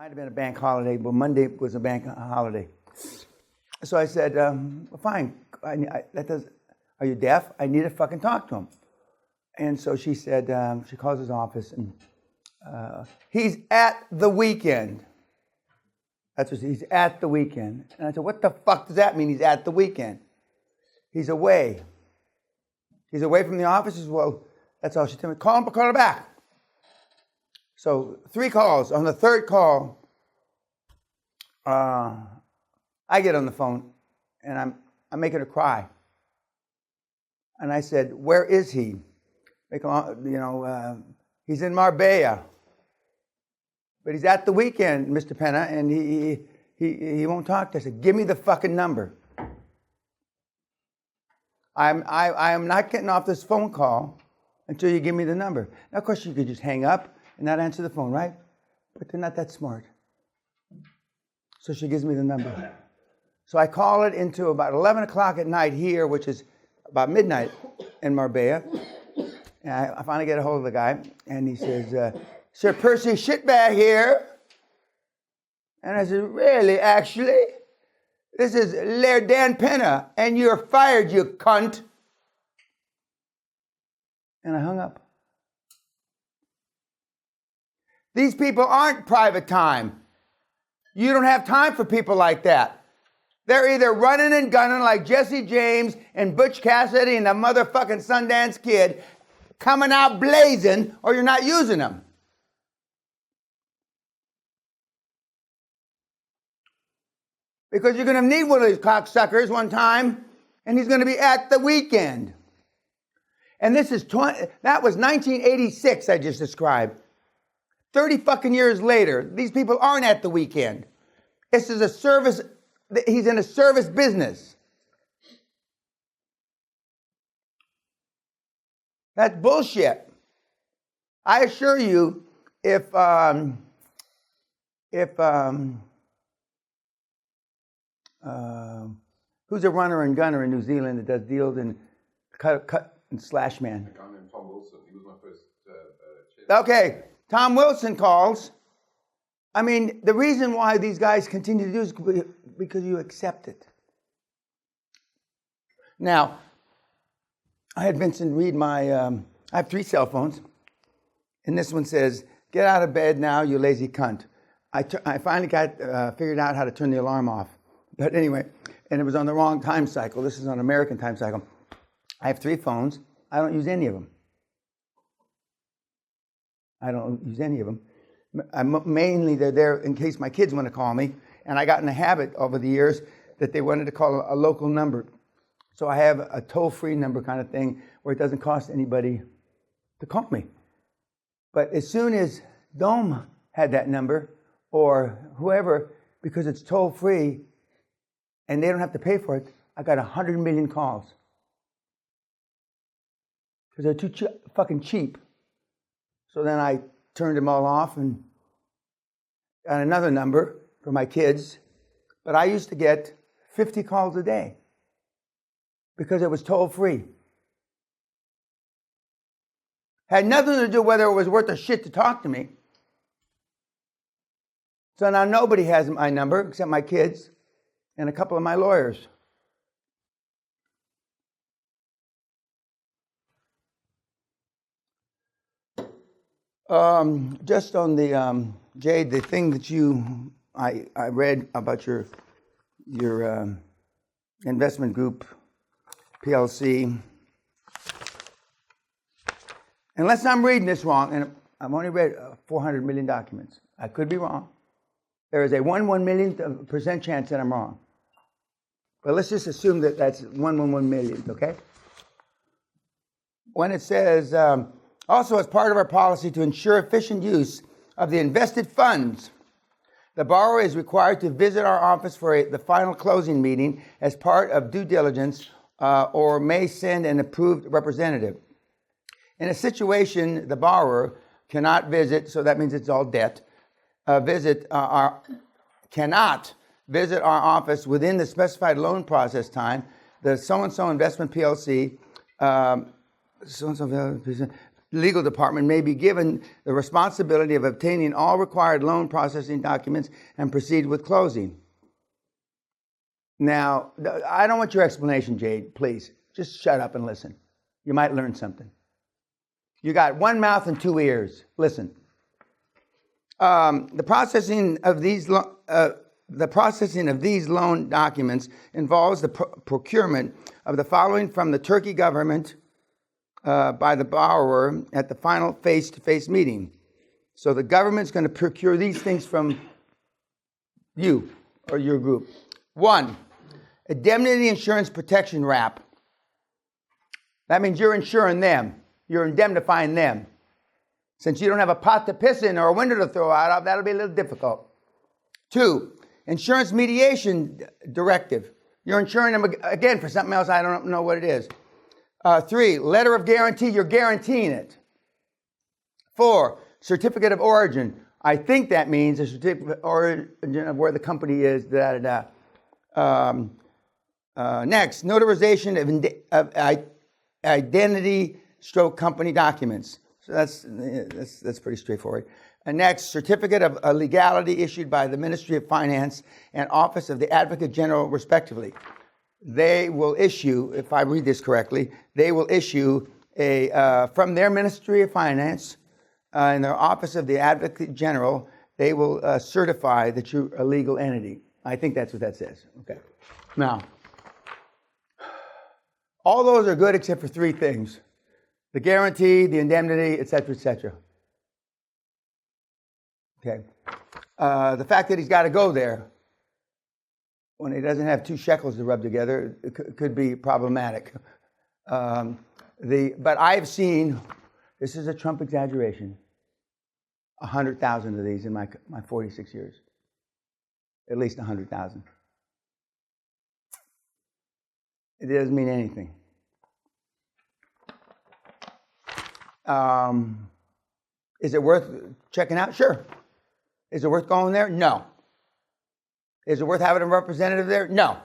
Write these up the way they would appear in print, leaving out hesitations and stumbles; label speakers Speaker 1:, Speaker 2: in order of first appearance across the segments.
Speaker 1: might have been a bank holiday, but Monday was a bank holiday. So I said, fine, are you deaf? I need to fucking talk to him. And so she said, she calls his office, and he's at the weekend. That's what he's at the weekend. And I said, what the fuck does that mean, he's at the weekend? He's away. He's away from the office? She said, well, that's all she told me. Call her back. So 3 calls. On the 3rd call, I get on the phone, and I'm making her cry. And I said, where is he? He's in Marbella. But he's at the weekend, Mr. Peña, and he won't talk to us. I said, give me the fucking number. I am not getting off this phone call until you give me the number. Now, of course, you could just hang up and not answer the phone, right? But they're not that smart. So she gives me the number. So I call it into about 11 o'clock at night here, which is about midnight in Marbella. And I finally get a hold of the guy, and he says, Sir Percy Shitbag here. And I said, really, actually? This is Laird Dan Peña, and you're fired, you cunt. And I hung up. These people aren't private time. You don't have time for people like that. They're either running and gunning like Jesse James and Butch Cassidy and the motherfucking Sundance Kid, coming out blazing, or you're not using them. Because you're going to need one of these cocksuckers one time, and he's going to be at the weekend. And that was 1986 I just described. 30 fucking years later, these people aren't at the weekend. This is a service, he's in a service business. That's bullshit. I assure you, who's a runner and gunner in New Zealand that does deals in cut and slash man?
Speaker 2: A guy named Tom Wilson. He was my first chef.
Speaker 1: Okay, Tom Wilson calls. I mean, the reason why these guys continue to do is because you accept it. Now, I had Vincent read I have 3 cell phones, and this one says, get out of bed now, you lazy cunt. I finally got figured out how to turn the alarm off. But anyway, and it was on the wrong time cycle. This is on American time cycle. I have 3 phones. I don't use any of them. Mainly they're there in case my kids want to call me. And I got in the habit over the years that they wanted to call a local number. So I have a toll-free number kind of thing where it doesn't cost anybody to call me. But as soon as Dome had that number, or whoever, because it's toll-free, and they don't have to pay for it, I got 100 million calls. Because they're too fucking cheap. So then I turned them all off and got another number for my kids. But I used to get 50 calls a day because it was toll-free. Had nothing to do whether it was worth a shit to talk to me. So now nobody has my number except my kids and a couple of my lawyers. Just on the Jade, the thing that I read about your investment group, PLC. Unless I'm reading this wrong, and I've only read 400 million documents. I could be wrong. There is a 1/1,000,000% chance that I'm wrong. But let's just assume that that's 1/1,000,000, okay? When it says, also as part of our policy to ensure efficient use of the invested funds, the borrower is required to visit our office for the final closing meeting as part of due diligence or may send an approved representative. In a situation, the borrower cannot visit, so that means it's all debt, cannot visit our office within the specified loan process time. The so-and-so investment PLC, so-and-so legal department may be given the responsibility of obtaining all required loan processing documents and proceed with closing. Now, I don't want your explanation, Jade, please. Just shut up and listen. You might learn something. You got one mouth and two ears. Listen. The processing of these loan documents involves the procurement of the following from the Turkey government by the borrower at the final face-to-face meeting. So the government's going to procure these things from you or your group. 1, indemnity insurance protection wrap. That means you're insuring them. You're indemnifying them. Since you don't have a pot to piss in or a window to throw out of, that'll be a little difficult. 2, insurance mediation directive. You're insuring them again for something else. I don't know what it is. 3, letter of guarantee. You're guaranteeing it. 4, certificate of origin. I think that means a certificate of origin of where the company is. Next, notarization of identity stroke company documents. So that's pretty straightforward. And next, certificate of legality issued by the Ministry of Finance and Office of the Advocate General, respectively. They will issue, if I read this correctly, they will issue from their Ministry of Finance and their Office of the Advocate General, they will certify that you're a legal entity. I think that's what that says. Okay. Now, all those are good except for 3 things. The guarantee, the indemnity, et cetera, et cetera. Okay. The fact that he's got to go there when he doesn't have 2 shekels to rub together, it could be problematic. But I've seen, this is a Trump exaggeration, 100,000 of these in my 46 years. At least 100,000. It doesn't mean anything. Is it worth checking out? Sure. Is it worth going there? No. Is it worth having a representative there? No.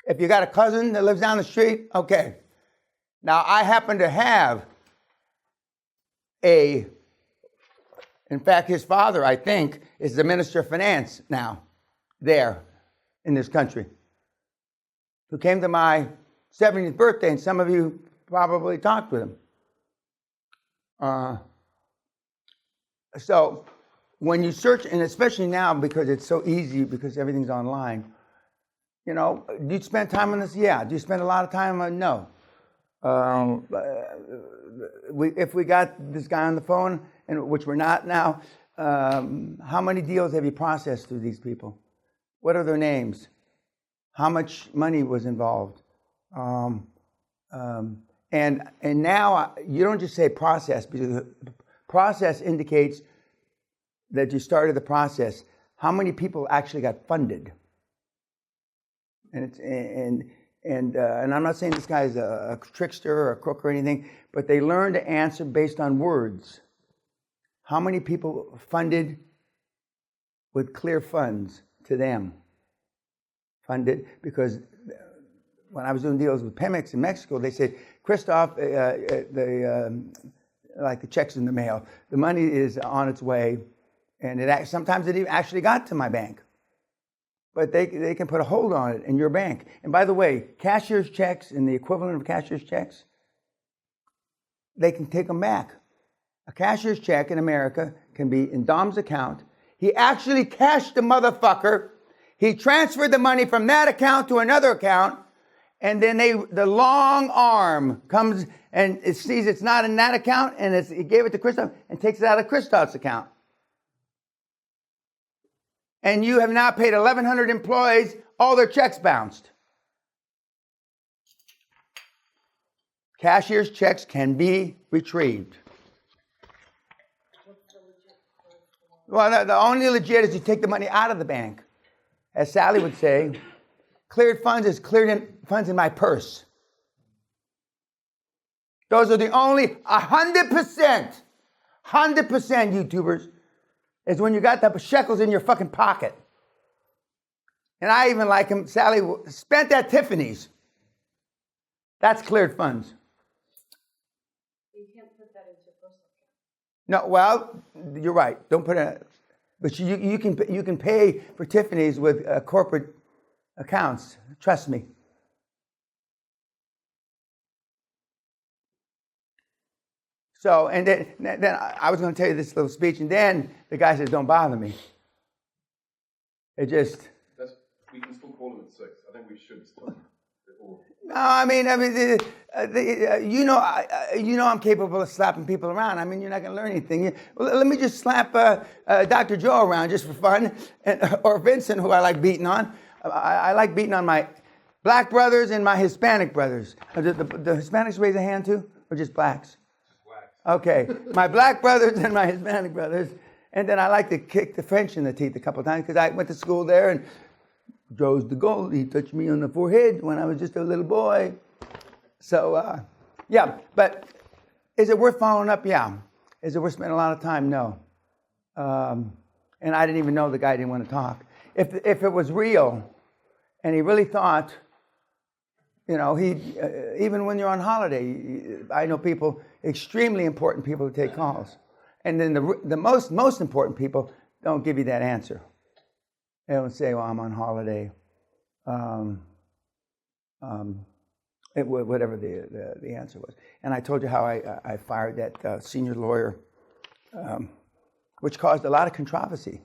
Speaker 1: If you got a cousin that lives down the street, okay. Now, I happen to have in fact, his father, I think, is the Minister of Finance now, there in this country, who came to my 70th birthday, and some of you probably talked with him. So when you search, and especially now because it's so easy because everything's online, you know, do you spend time on this? Yeah. Do you spend a lot of time on? No. If we got this guy on the phone, and which we're not now, how many deals have you processed through these people? What are their names? How much money was involved? And now you don't just say process, because process indicates that you started the process. How many people actually got funded? And I'm not saying this guy is a trickster or a crook or anything, but they learn to answer based on words. How many people funded with clear funds to them? Funded because when I was doing deals with Pemex in Mexico, they said, Christoph, like the checks in the mail, the money is on its way, and sometimes it actually got to my bank. But they can put a hold on it in your bank. And by the way, cashier's checks and the equivalent of cashier's checks, they can take them back. A cashier's check in America can be in Dom's account. He actually cashed the motherfucker. He transferred the money from that account to another account. And then the long arm comes and it sees it's not in that account, and he gave it to Christoph and takes it out of Christoph's account. And you have now paid 1,100 employees all their checks bounced. Cashier's checks can be retrieved. Well, the only legit is you take the money out of the bank. As Sally would say, cleared funds is funds in my purse. Those are the only 100% YouTubers is when you got the shekels in your fucking pocket. And I even like him, Sally spent at Tiffany's. That's cleared funds.
Speaker 3: You can't put that into personal account.
Speaker 1: No, well, you're right. Don't put it. But you can pay for Tiffany's with corporate accounts. Trust me. So, and then I was going to tell you this little speech, and then the guy says, "Don't bother me." It just.
Speaker 2: We can still call him at 6. I think we should still.
Speaker 1: No, I mean, you know, I'm capable of slapping people around. I mean, you're not going to learn anything. Well, let me just slap Dr. Joe around just for fun, or Vincent, who I like beating on. I like beating on my black brothers and my Hispanic brothers. The Hispanics raise a hand too, or just blacks?
Speaker 2: Just blacks.
Speaker 1: Okay, my black brothers and my Hispanic brothers, and then I like to kick the French in the teeth a couple of times because I went to school there and. Joe's the goal. He touched me on the forehead when I was just a little boy. So, yeah. But is it worth following up? Yeah. Is it worth spending a lot of time? No. And I didn't even know the guy didn't want to talk. If it was real, and he really thought, you know, even when you're on holiday, I know people, extremely important people who take calls, and then the most important people don't give you that answer. They don't say, "Well, I'm on holiday," whatever the answer was. And I told you how I fired that senior lawyer, which caused a lot of controversy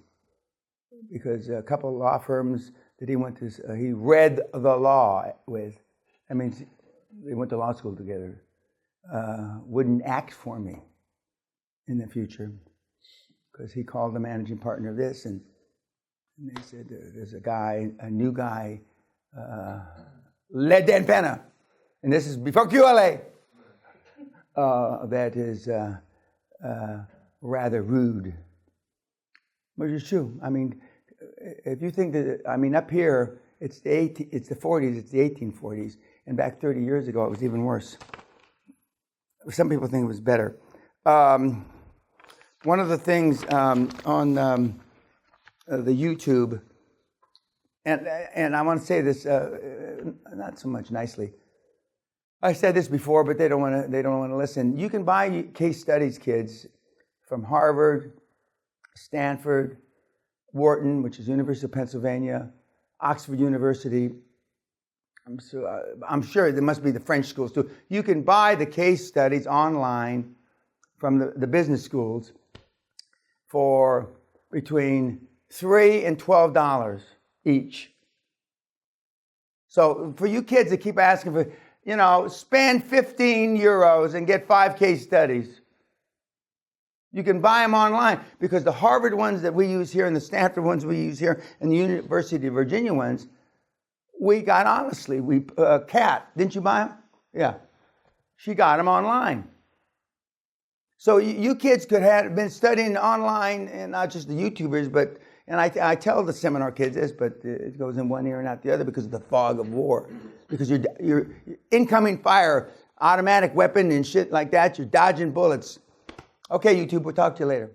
Speaker 1: because a couple of law firms that he read the law with, that means they went to law school together, wouldn't act for me in the future because he called the managing partner of this and they said, there's a new guy, led Dan Peña, and this is before QLA, that is rather rude. Which is true. I mean, if you think that, I mean, up here, it's the 40s, it's the 1840s, and back 30 years ago, it was even worse. Some people think it was better. One of the things on the YouTube, and I want to say this not so much nicely. I said this before, but they don't want to listen. You can buy case studies, kids, from Harvard, Stanford, Wharton, which is University of Pennsylvania, Oxford University. I'm sure there must be the French schools too. You can buy the case studies online from the business schools for between $3 and $12 each. So for you kids that keep asking for, spend 15 euros and get 5 case studies. You can buy them online because the Harvard ones that we use here and the Stanford ones we use here and the University of Virginia ones, we got honestly. Kat, didn't you buy them? Yeah. She got them online. So you kids could have been studying online, and not just the YouTubers, but, and I tell the seminar kids this, but it goes in one ear and out the other because of the fog of war. Because you're incoming fire, automatic weapon and shit like that, you're dodging bullets. Okay, YouTube, we'll talk to you later.